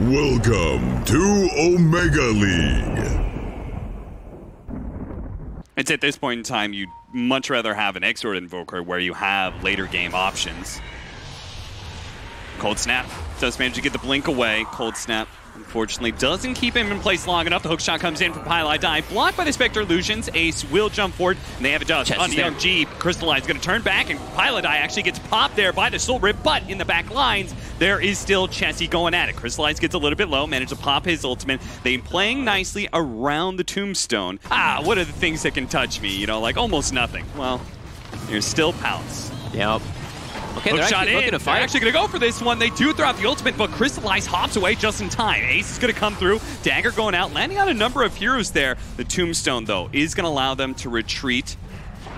Welcome to Omega League. It's at this point in time, you'd much rather have an Exort Invoker where you have later game options. Cold Snap does manage to get the blink away. Cold Snap, unfortunately, doesn't keep him in place long enough. The hook shot comes in from Pilot Die, blocked by the Spectre Illusions. Ace will jump forward, and they have a dust on the Young G. Crystallize going to turn back, and Pilot Die actually gets popped there by the Soul Rip, but in the back lines, there is still Chessie going at it. Crystallize gets a little bit low, managed to pop his ultimate. They're playing nicely around the Tombstone. What are the things that can touch me? You know, like almost nothing. Well, there's still Pounce. Yep. Okay, Hook they're shot actually looking to fight. They're actually going to go for this one. They do throw out the ultimate, but Crystallize hops away just in time. Ace is going to come through. Dagger going out, landing on a number of heroes there. The Tombstone, though, is going to allow them to retreat.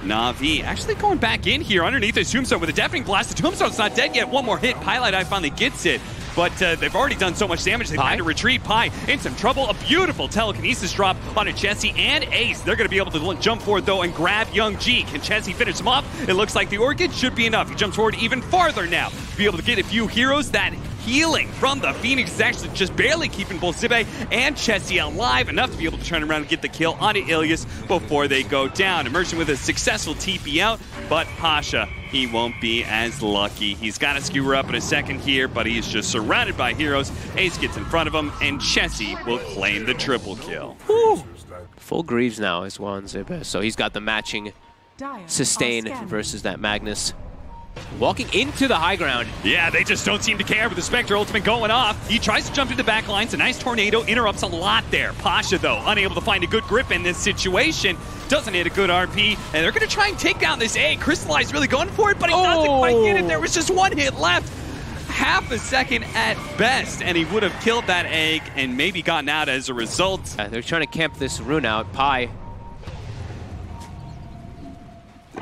NaVi actually going back in here underneath his Tombstone with a deafening blast. The Tombstone's not dead yet. One more hit. Pilot Eye finally gets it. But they've already done so much damage, they find a retreat. Pi in some trouble. A beautiful telekinesis drop on a Chessie and Ace. They're going to be able to jump forward, though, and grab Young G. Can Chessie finish him off? It looks like the Orchid should be enough. He jumps forward even farther now to be able to get a few heroes. That healing from the Phoenix is actually just barely keeping both Zibe and Chessie alive, enough to be able to turn around and get the kill onto Ilias before they go down. Immersion with a successful TP out, but Pasha, he won't be as lucky. He's got to skewer up in a second here, but he's just surrounded by heroes. Ace gets in front of him, and Chessie will claim the triple kill. Woo. Full Greaves now is one Zibe, so he's got the matching sustain versus that Magnus. Walking into the high ground. Yeah, they just don't seem to care with the Spectre ultimate going off. He tries to jump into the back lines. A nice tornado interrupts a lot there. Pasha, though, unable to find a good grip in this situation. Doesn't hit a good RP, and they're going to try and take down this A. Crystallize really going for it, but he doesn't quite get it. There was just one hit left. Half a second at best, and he would have killed that egg and maybe gotten out as a result. They're trying to camp this rune out. Pi.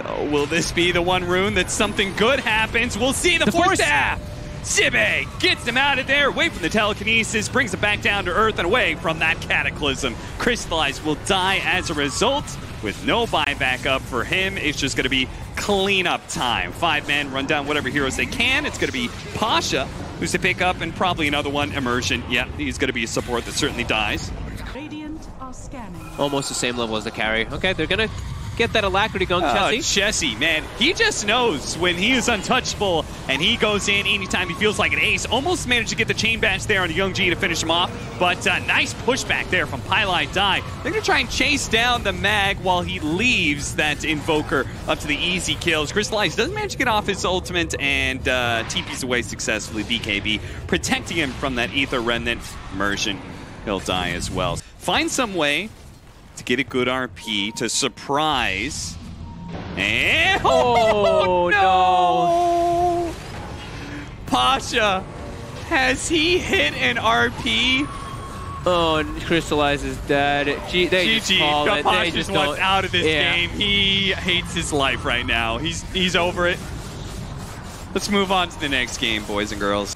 Oh, will this be the one rune that something good happens? We'll see. The force staff. Zibe gets him out of there, away from the telekinesis, brings him back down to earth and away from that cataclysm. Crystallize will die as a result, with no buyback up for him. It's just going to be cleanup time. 5 men run down whatever heroes they can. It's going to be Pasha, who's to pick up, and probably another one, Immersion. Yeah, he's going to be a support that certainly dies. Radiant are scanning. Almost the same level as the carry. Okay, they're going to get that alacrity going, Chessie. Chessie, man, he just knows when he is untouchable, and he goes in anytime he feels like an ace. Almost managed to get the chain bash there on Young G to finish him off, but nice pushback there from Pilot Die. They're going to try and chase down the mag while he leaves that Invoker up to the easy kills. Crystallize doesn't manage to get off his ultimate, and TP's away successfully. BKB protecting him from that Ether Remnant. Immersion, he'll die as well. Find some way to get a good RP to surprise. And oh no! Pasha, has he hit an RP? Oh, and Crystallize is dead. They just call it. Pasha just wants out of this game. He hates his life right now. He's over it. Let's move on to the next game, boys and girls.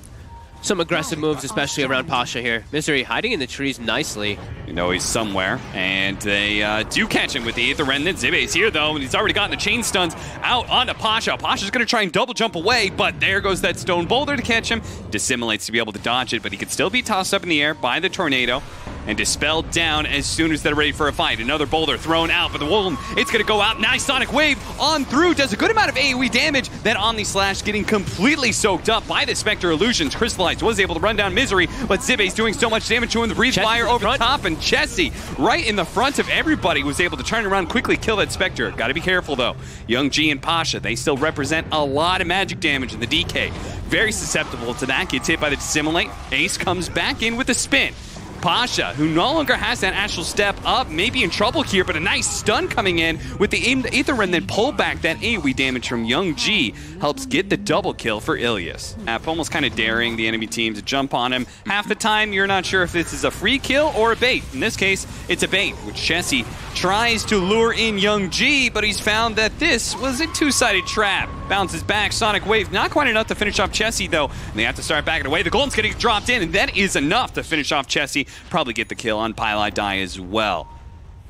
Some aggressive moves, especially around Pasha here. Misery hiding in the trees nicely. You know he's somewhere, and they do catch him with the Aether Remnant. Zibe's here, though, and he's already gotten the chain stuns out onto Pasha. Pasha's going to try and double jump away, but there goes that stone boulder to catch him. Dissimulates to be able to dodge it, but he could still be tossed up in the air by the tornado and dispelled down as soon as they're ready for a fight. Another boulder thrown out, but the Wolven, it's going to go out. Nice Sonic Wave on through. Does a good amount of AoE damage. That Omni Slash getting completely soaked up by the Spectre Illusions. Crystallize was able to run down Misery, but Zibe's doing so much damage to him. The Breathe Fire over the top, and Chessie, right in the front of everybody, was able to turn around quickly, kill that Spectre. Got to be careful, though. Young G and Pasha, they still represent a lot of magic damage in the DK. Very susceptible to that. Gets hit by the Dissimulate. Ace comes back in with the spin. Pasha, who no longer has that Astral Step up, may be in trouble here, but a nice stun coming in with the Aether Remnant pull back. That AoE damage from Young G helps get the double kill for Ilias. Almost kind of daring the enemy team to jump on him. Half the time, you're not sure if this is a free kill or a bait. In this case, it's a bait, which Chessie tries to lure in Young G, but he's found that this was a two-sided trap. Bounces back, Sonic Wave, not quite enough to finish off Chessie, though. And they have to start backing away. The Golden's getting dropped in, and that is enough to finish off Chessie. Probably get the kill on Pilot Die as well.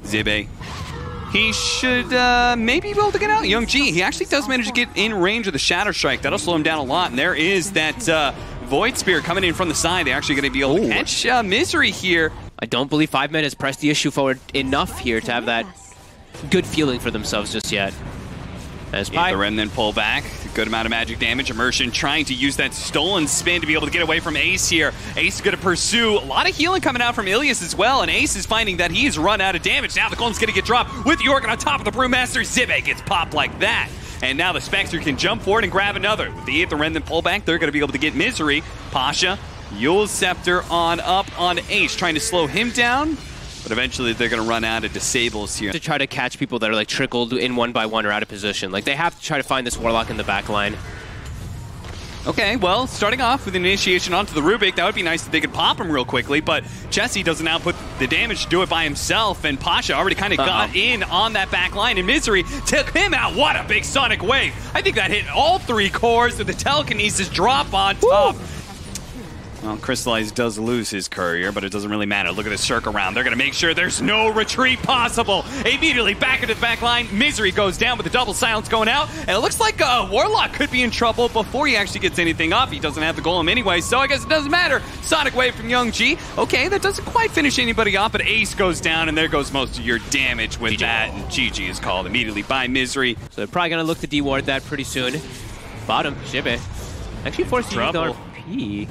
Zibe, he should maybe be able to get out. Young G, he actually does manage to get in range of the Shadow Strike. That'll slow him down a lot. And there is that Void Spear coming in from the side. They're actually going to be able to catch Misery here. I don't believe 5 men has pressed the issue forward enough here to have that good feeling for themselves just yet. As the Remnant pull back. Good amount of magic damage. Immersion trying to use that stolen spin to be able to get away from Ace here. Ace is going to pursue. A lot of healing coming out from Ilias as well, and Ace is finding that he's run out of damage. Now the Golden's going to get dropped with the Organ on top of the Brewmaster. Zibe gets popped like that. And now the Spectre can jump forward and grab another. With the Aether Remnant pull back, they're going to be able to get Misery. Pasha, Yule's Scepter on up on Ace, trying to slow him down. But eventually they're going to run out of disables here. To try to catch people that are like trickled in 1 by 1 or out of position. Like they have to try to find this Warlock in the back line. Okay, well, starting off with initiation onto the Rubik, that would be nice if they could pop him real quickly, but Chessie doesn't now put the damage to do it by himself, and Pasha already kind of got in on that back line, and Misery took him out. What a big Sonic Wave. I think that hit all 3 cores with the Telekinesis drop on top. Woo! Well, Crystallize does lose his courier, but it doesn't really matter. Look at the circle around. They're going to make sure there's no retreat possible. Immediately back into the back line. Misery goes down with the double silence going out. And it looks like Warlock could be in trouble before he actually gets anything up. He doesn't have the golem anyway, so I guess it doesn't matter. Sonic Wave from Young G. Okay, that doesn't quite finish anybody off, but Ace goes down, and there goes most of your damage with that. And GG is called immediately by Misery. So they're probably going to look to deward that pretty soon. Bottom, Shibe. Actually forced to use RP.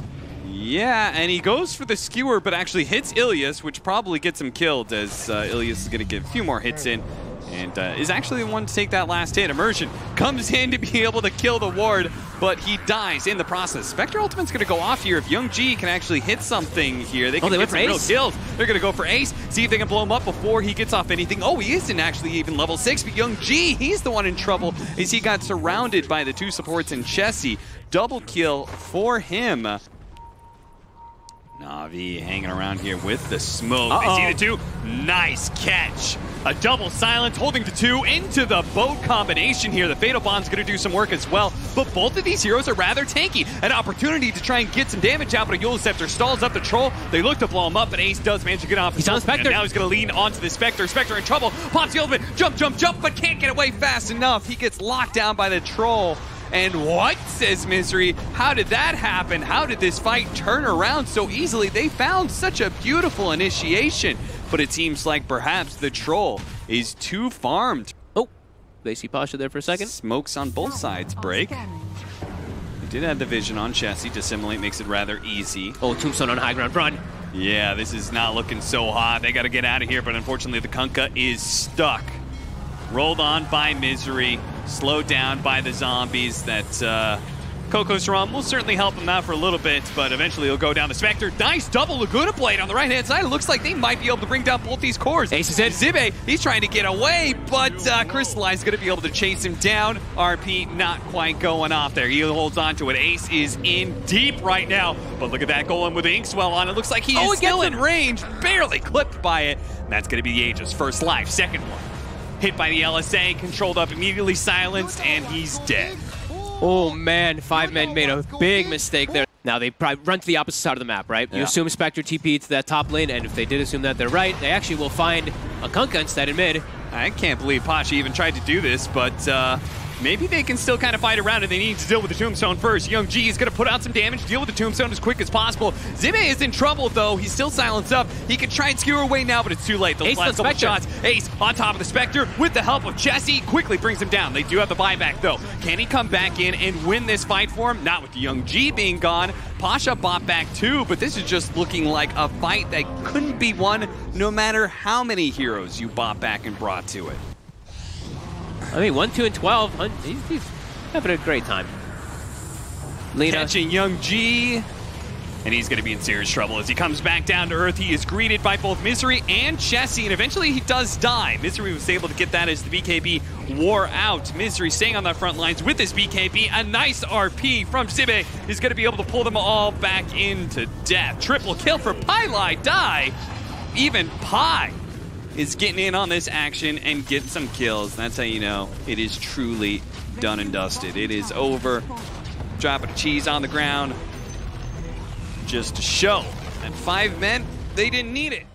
Yeah, and he goes for the skewer, but actually hits Ilias, which probably gets him killed, as Ilias is going to get a few more hits in, and is actually the one to take that last hit. Immersion comes in to be able to kill the ward, but he dies in the process. Spectre Ultimate's going to go off here. If Young G can actually hit something here, they can get some real kills. They're going to go for Ace, see if they can blow him up before he gets off anything. Oh, he isn't actually even level 6, but Young G, he's the one in trouble, as he got surrounded by the 2 supports in Chessie. Double kill for him. NaVi hanging around here with the smoke. I see the 2. Nice catch. A double silence, holding the 2 into the boat combination here. The Fatal Bond's going to do some work as well. But both of these heroes are rather tanky. An opportunity to try and get some damage out, but a Yule's Scepter stalls up the Troll. They look to blow him up, but Ace does manage to get off. He's on Spectre. And now he's going to lean onto the Spectre. Spectre in trouble. Pops the ultimate. Jump, jump, jump, but can't get away fast enough. He gets locked down by the Troll. And what, says Misery, how did that happen? How did this fight turn around so easily? They found such a beautiful initiation, but it seems like perhaps the Troll is too farmed. Oh, they see Pasha there for a second. Smokes on both sides break. They did have the vision on Chessie. Dissimulate makes it rather easy. Oh, Tombstone on high ground, run. Yeah, this is not looking so hot. They got to get out of here, but unfortunately the Kunkka is stuck. Rolled on by Misery, slowed down by the zombies. That Coco's Rum will certainly help him out for a little bit, but eventually he'll go down the Spectre. Nice double Laguna Blade on the right-hand side. It looks like they might be able to bring down both these cores. Ace is in. Zibe, he's trying to get away, but Crystallize is going to be able to chase him down. RP not quite going off there. He holds on to it. Ace is in deep right now, but look at that golem with the Inkswell on. It looks like he is still in range, barely clipped by it. And that's going to be the Aegis. First life, second one. Hit by the LSA, controlled up, immediately silenced, and he's dead. Oh man, 5 men made a big mistake there. Now they probably run to the opposite side of the map, right? You assume Spectre TP to that top lane, and if they did assume that they're right, they actually will find a Kunkka instead in mid. I can't believe Pasha even tried to do this, but maybe they can still kind of fight around it. They need to deal with the Tombstone first. Young G is going to put out some damage, deal with the Tombstone as quick as possible. Zibe is in trouble, though. He's still silenced up. He can try and skewer away now, but it's too late. Those last couple shots. Ace on top of the Spectre with the help of Chessie quickly brings him down. They do have the buyback, though. Can he come back in and win this fight for him? Not with the Young G being gone. Pasha bought back too, but this is just looking like a fight that couldn't be won no matter how many heroes you bought back and brought to it. I mean, 1, 2, and 12. He's having a great time. Lena catching Young G, and he's going to be in serious trouble as he comes back down to earth. He is greeted by both Misery and Chessie, and eventually he does die. Misery was able to get that as the BKB wore out. Misery staying on the front lines with his BKB. A nice RP from Zibe is going to be able to pull them all back into death. Triple kill for Pylai. Die. Even Pi is getting in on this action and getting some kills. That's how you know it is truly done and dusted. It is over. Dropping cheese on the ground just to show that 5 men, they didn't need it.